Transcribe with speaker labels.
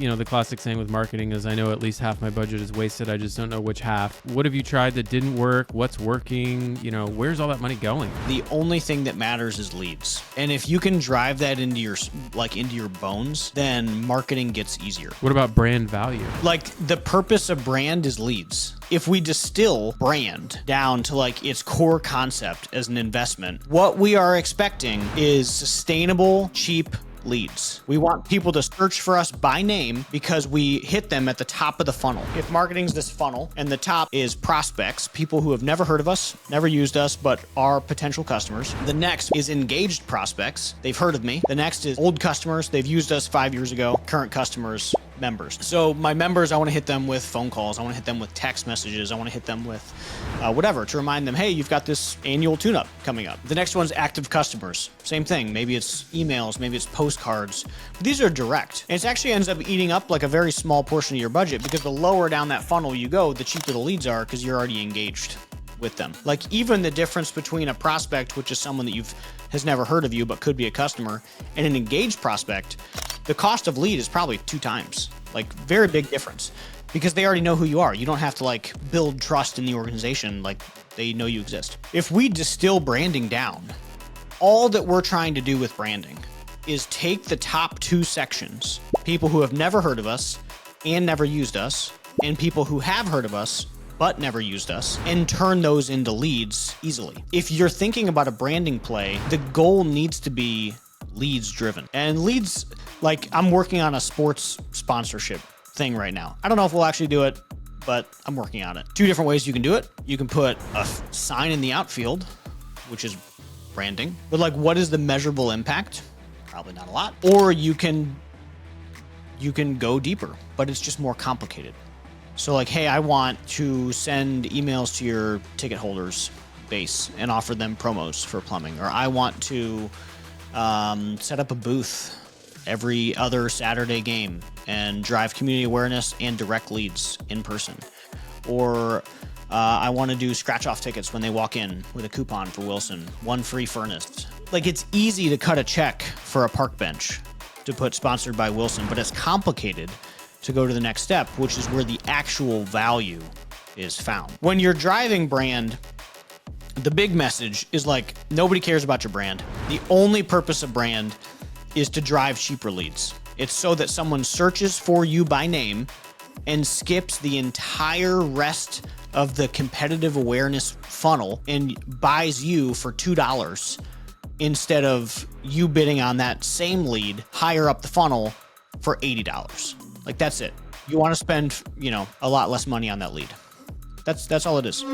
Speaker 1: the classic saying with marketing is, I know at least half my budget is wasted. I just don't know which half. What have you tried that didn't work? What's working? Where's all that money going?
Speaker 2: The only thing that matters is leads. And if you can drive that into your bones, then marketing gets easier.
Speaker 1: What about brand value?
Speaker 2: Like, the purpose of brand is leads. If we distill brand down to its core concept as an investment, what we are expecting is sustainable, cheap leads. We want people to search for us by name because we hit them at the top of the funnel. If marketing's this funnel and the top is prospects, people who have never heard of us, never used us, but are potential customers. The next is engaged prospects. They've heard of me. The next is old customers. They've used us 5 years ago. Current customers, members. So my members, I want to hit them with phone calls. I want to hit them with text messages. I want to hit them with whatever to remind them, hey, you've got this annual tune-up coming up. The next one's active customers. Same thing. Maybe it's emails, maybe it's postcards. But these are direct. And it actually ends up eating up a very small portion of your budget, because the lower down that funnel you go, the cheaper the leads are, because you're already engaged with them. Even the difference between a prospect, which is someone that has never heard of you but could be a customer, and an engaged prospect, the cost of lead is probably 2 times. Very big difference, because they already know who you are. You don't have to build trust in the organization. They know you exist. If we distill branding down, all that we're trying to do with branding is take the top 2 sections, people who have never heard of us and never used us, and people who have heard of us but never used us, and turn those into leads easily. If you're thinking about a branding play, the goal needs to be leads driven. And leads, I'm working on a sports sponsorship thing right now. I don't know if we'll actually do it, but I'm working on it. 2 different ways you can do it. You can put a sign in the outfield, which is branding, but what is the measurable impact? Probably not a lot. Or you can go deeper, but it's just more complicated. So hey, I want to send emails to your ticket holders base and offer them promos for plumbing. Or I want to set up a booth every other Saturday game and drive community awareness and direct leads in person. Or I want to do scratch-off tickets when they walk in with a coupon for Wilson, 1 free furnace. It's easy to cut a check for a park bench to put sponsored by Wilson, but it's complicated to go to the next step, which is where the actual value is found. When you're driving brand, the big message is nobody cares about your brand. The only purpose of brand is to drive cheaper leads. It's so that someone searches for you by name and skips the entire rest of the competitive awareness funnel and buys you for $2 instead of you bidding on that same lead higher up the funnel for $80. That's it. You want to spend, a lot less money on that lead. That's all it is.